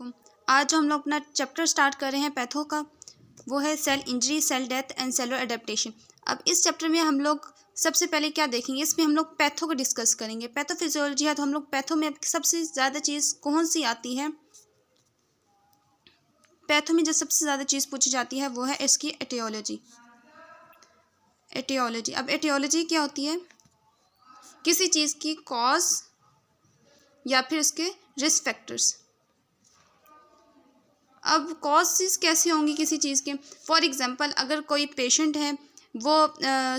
वालेकुम। आज जो हम लोग अपना चैप्टर स्टार्ट कर रहे हैं पैथो का, वो है cell injury, cell death and cellular adaptation. अब इस चैप्टर में हम लोग सबसे पहले क्या देखेंगे, इसमें हम लोग पैथो को डिस्कस करेंगे। पैथोफिजियोलॉजी है तो हम लोग पैथो में सबसे ज़्यादा चीज़ कौन सी आती है, पैथो में जो सबसे ज़्यादा चीज़ पूछी जाती है वो है इसकी एटियोलॉजी। एटियोलॉजी, अब एटियोलॉजी क्या होती है, किसी चीज़ की कॉज या फिर उसके रिस्क फैक्टर्स। अब कॉजेज़ कैसे होंगी किसी चीज़ के, फॉर एग्जांपल अगर कोई पेशेंट है वो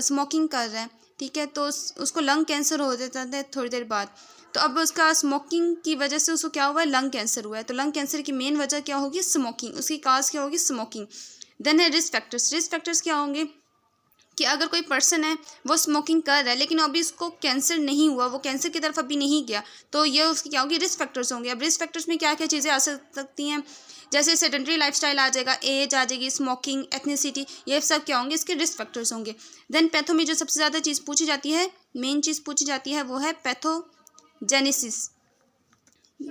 स्मोकिंग कर रहा है, ठीक है, तो उसको लंग कैंसर हो जाता है थोड़ी देर बाद। तो अब उसका स्मोकिंग की वजह से उसको क्या हुआ है, लंग कैंसर हुआ है। तो लंग कैंसर की मेन वजह क्या होगी, स्मोकिंग, उसकी काज क्या होगी, स्मोकिंग। देन है रिस्क फैक्टर्स। रिस्क फैक्टर्स क्या होंगे कि अगर कोई पर्सन है वो स्मोकिंग कर रहा है लेकिन अभी उसको कैंसर नहीं हुआ, वो कैंसर की तरफ अभी नहीं गया, तो ये उसकी क्या होगी, रिस्क फैक्टर्स होंगे। अब रिस्क फैक्टर्स में क्या क्या चीज़ें आ सकती हैं, जैसे सेडेंटरी लाइफस्टाइल आ जाएगा, एज आ जाएगी, स्मोकिंग, एथनिसिटी, ये सब क्या होंगे, इसके रिस्क फैक्टर्स होंगे। देन पैथो में जो सबसे ज़्यादा चीज़ पूछी जाती है, मेन चीज़ पूछी जाती है वो है पैथोजेनेसिस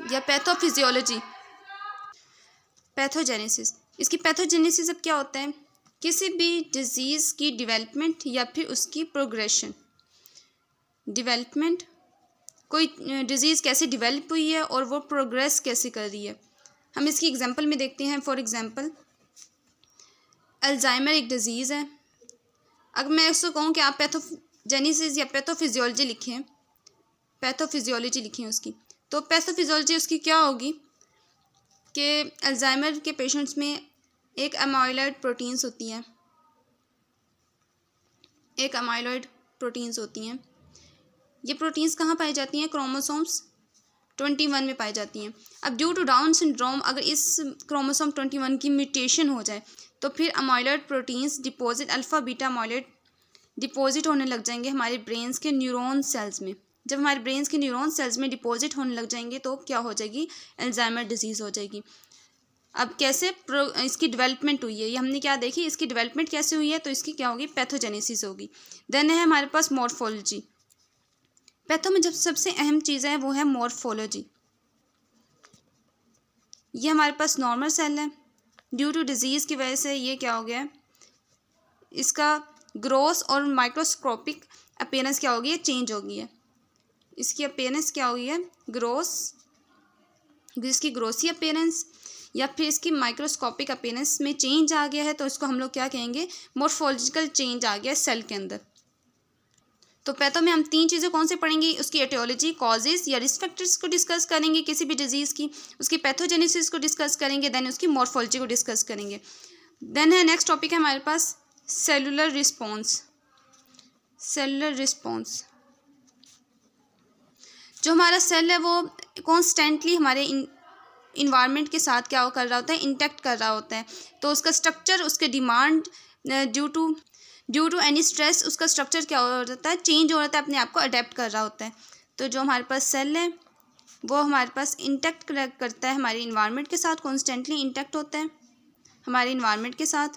या पैथोफिजियोलॉजी। पैथोजेनेसिस, इसकी पैथोजेनेसिस अब क्या होता है, किसी भी डिजीज़ की डेवलपमेंट या फिर उसकी प्रोग्रेशन। डेवलपमेंट, कोई डिजीज़ कैसे डेवलप हुई है और वो प्रोग्रेस कैसे कर रही है। हम इसकी एग्जांपल में देखते हैं। फॉर एग्जांपल अल्जाइमर एक डिज़ीज़ है। अगर मैं इसको कहूँ कि आप पैथोजेनेसिस या पैथोफिजियोलॉजी लिखें, पैथोफिजियोलॉजी लिखें उसकी, तो पैथोफिजियोलॉजी उसकी क्या होगी कि अल्जाइमर के पेशेंट्स में एक अमाइलॉइड प्रोटीन्स होती हैं, एक अमाइलॉइड प्रोटीन्स होती हैं। ये प्रोटीन्स कहाँ पाई जाती हैं, क्रोमोसोम्स 21 में पाई जाती हैं। अब ड्यू टू डाउन सिंड्रोम अगर इस क्रोमोसोम 21 की म्यूटेशन हो जाए तो फिर amyloid proteins deposit, alpha beta amyloid deposit होने लग जाएंगे हमारे ब्रेन्स के न्यूरॉन सेल्स में। जब हमारे ब्रेन्स के न्यूरॉन सेल्स में डिपॉजिट होने लग जाएंगे तो क्या हो जाएगी, अल्जाइमर डिजीज़ हो जाएगी। अब कैसे इसकी डेवलपमेंट हुई है, ये हमने क्या देखी, इसकी डेवलपमेंट कैसे हुई है, तो इसकी क्या होगी, पैथोजेनेसिस होगी। देन है हमारे पास मॉर्फोलॉजी। पैथो में जब सबसे अहम चीज़ है वो है मॉर्फोलॉजी। ये हमारे पास नॉर्मल सेल है, ड्यू टू डिजीज़ की वजह से ये क्या हो गया है, इसका ग्रोस और माइक्रोस्कोपिक अपीयरेंस क्या होगी है, चेंज हो गई है। इसकी अपीयरेंस क्या हुई है, ग्रोस, इसकी ग्रोसी अपीयरेंस या फिर इसकी माइक्रोस्कोपिक अपीयरेंस में चेंज आ गया है, तो इसको हम लोग क्या कहेंगे, मॉर्फोलॉजिकल चेंज आ गया है सेल के अंदर। तो पैथो में हम तीन चीज़ें कौन से पढ़ेंगे, उसकी एटियोलॉजी, कॉजेज़ या रिस्क फैक्टर्स को डिस्कस करेंगे किसी भी डिजीज़ की, उसकी पैथोजेनेसिस को डिस्कस करेंगे, देन उसकी मॉर्फोलॉजी को डिस्कस करेंगे। देन है नेक्स्ट टॉपिक है हमारे पास सेलुलर रिस्पॉन्स। सेलुलर रिस्पॉन्स, जो हमारा सेल है वो कॉन्स्टेंटली हमारे इन्वायरमेंट के साथ क्या कर रहा होता है, इंटैक्ट कर रहा होता है। तो उसका स्ट्रक्चर, उसके demand due to any stress, उसका स्ट्रक्चर क्या हो जाता है, चेंज हो जाता है, अपने आप को अडेप्ट कर रहा होता है। तो जो हमारे पास सेल है वो हमारे पास इंटैक्ट करता है हमारे इन्वायरमेंट के साथ, कॉन्स्टेंटली इंटैक्ट होता है हमारे इन्वायरमेंट के साथ।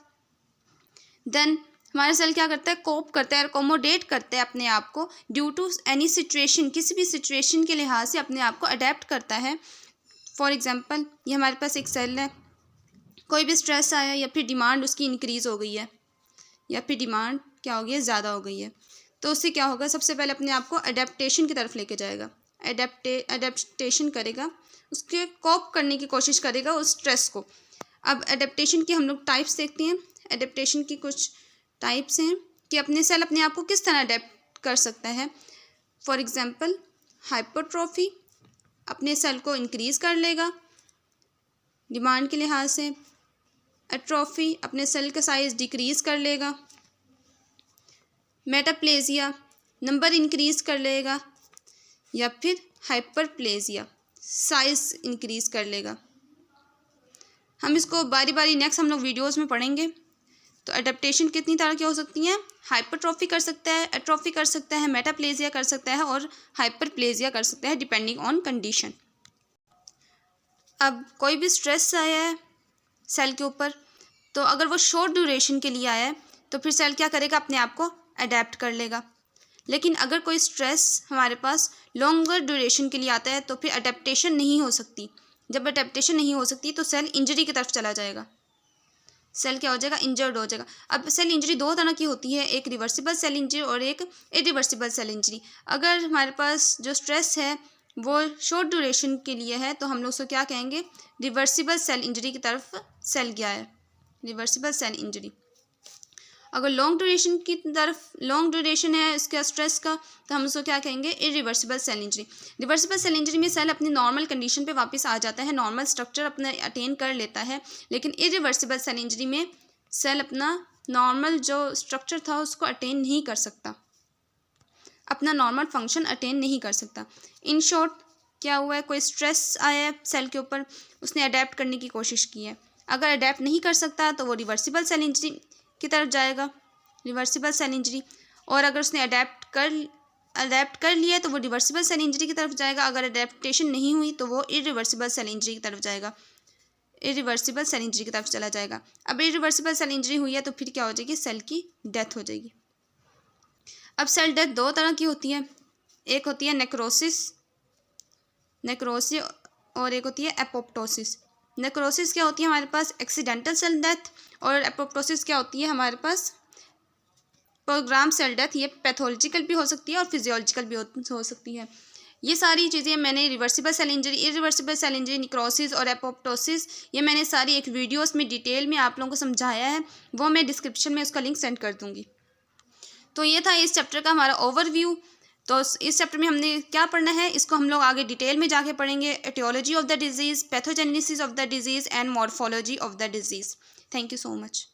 देन हमारा सेल क्या करता है, कोप करता है, अकोमोडेट करता है अपने आप को, ड्यू टू एनी सिचुएशन, किसी भी सिचुएशन के लिहाज से अपने आप को अडेप्ट करता है। फॉर एग्जांपल ये हमारे पास एक सेल है, कोई भी स्ट्रेस आया या फिर डिमांड उसकी इंक्रीज़ हो गई है या फिर डिमांड क्या हो गई है, ज़्यादा हो गई है, तो उससे क्या होगा, सबसे पहले अपने आप को अडेप्टेशन की तरफ लेके जाएगा, अडेप्टेशन करेगा, उसके कोप करने की कोशिश करेगा उस स्ट्रेस को। अब अडेप्टेशन की हम लोग टाइप्स देखते हैं। अडेप्टेशन की कुछ टाइप्स हैं कि अपने सेल अपने आप को किस तरह अडेप्ट कर सकता है। फॉर एग्जांपल हाइपरट्रॉफी, अपने सेल को इंक्रीज़ कर लेगा डिमांड के लिहाज से। एट्रोफी, अपने सेल का साइज़ डिक्रीज़ कर लेगा। मेटाप्लेजिया, नंबर इंक्रीज़ कर लेगा। या फिर हाइपरप्लेजिया, साइज़ इंक्रीज़ कर लेगा। हम इसको बारी बारी नेक्स्ट हम लोग वीडियोज़ में पढ़ेंगे। तो अडेप्टेशन कितनी तरह की हो सकती हैं, हाइपरट्रॉफी कर सकता है, एट्रोफी कर सकता है, मेटाप्लेजिया कर सकता है और हाइपरप्लेजिया कर सकता है, डिपेंडिंग ऑन कंडीशन। अब कोई भी स्ट्रेस आया है सेल के ऊपर, तो अगर वो शॉर्ट ड्यूरेशन के लिए आया है तो फिर सेल क्या करेगा, अपने आप को अडेप्ट कर लेगा। लेकिन अगर कोई स्ट्रेस हमारे पास लॉन्गर ड्यूरेशन के लिए आता है तो फिर अडेप्टेशन नहीं हो सकती, जब अडेप्टेशन नहीं हो सकती तो सेल इंजरी की तरफ चला जाएगा, सेल क्या हो जाएगा, इंजर्ड हो जाएगा। अब सेल इंजरी दो तरह की होती है, एक रिवर्सिबल सेल इंजरी और एक इरिवर्सिबल सेल इंजरी। अगर हमारे पास जो स्ट्रेस है वो शॉर्ट ड्यूरेशन के लिए है तो हम लोग उसको क्या कहेंगे, रिवर्सिबल सेल इंजरी की तरफ सेल गया है, रिवर्सिबल सेल इंजरी। अगर लॉन्ग ड्यूरेशन है इसका स्ट्रेस का तो हम उसको क्या कहेंगे, irreversible cell injury. Reversible cell injury में सेल अपनी नॉर्मल कंडीशन पे वापस आ जाता है, नॉर्मल स्ट्रक्चर अपना अटेन कर लेता है, लेकिन इरिवर्सिबल सेल इंजरी में सेल अपना नॉर्मल जो स्ट्रक्चर था उसको अटेन नहीं कर सकता, अपना नॉर्मल फंक्शन अटेन नहीं कर सकता। इन शॉर्ट क्या हुआ है, कोई स्ट्रेस आया है सेल के ऊपर, उसने अडेप्ट करने की कोशिश की है, अगर अडेप्ट नहीं कर सकता तो वो रिवर्सिबल सेल इंजरी की तरफ जाएगा, रिवर्सिबल सेल इंजरी। और अगर उसने अडेप्ट कर लिया तो वो रिवर्सिबल सेल इंजरी की तरफ जाएगा, अगर अडेप्टेशन नहीं हुई तो वो इरिवर्सिबल सेल इंजरी की तरफ जाएगा, इरिवर्सिबल सेल इंजरी की तरफ चला जाएगा। अब इरिवर्सिबल सेल इंजरी हुई है तो फिर क्या हो जाएगी, सेल की डेथ हो जाएगी। अब सेल डेथ दो तरह की होती है, एक होती है नेक्रोसिस और एक होती है एपोप्टोसिस। नेक्रोसिस क्या होती है हमारे पास, एक्सीडेंटल सेल डेथ, और एपोप्टोसिस क्या होती है हमारे पास, प्रोग्राम सेल डेथ। ये पैथोलॉजिकल भी हो सकती है और फिजियोलॉजिकल भी हो सकती है। ये सारी चीज़ें मैंने reversible cell injury, irreversible cell injury, necrosis और एपोप्टोसिस, ये मैंने सारी एक वीडियोस में डिटेल में आप लोगों को समझाया है, वो मैं डिस्क्रिप्शन में उसका लिंक सेंड कर दूँगी। तो ये था इस चैप्टर का हमारा ओवरव्यू। तो इस चैप्टर में हमने क्या पढ़ना है, इसको हम लोग आगे डिटेल में जाके पढ़ेंगे, aetiology of the disease, pathogenesis of the disease and morphology of the disease. Thank you so much.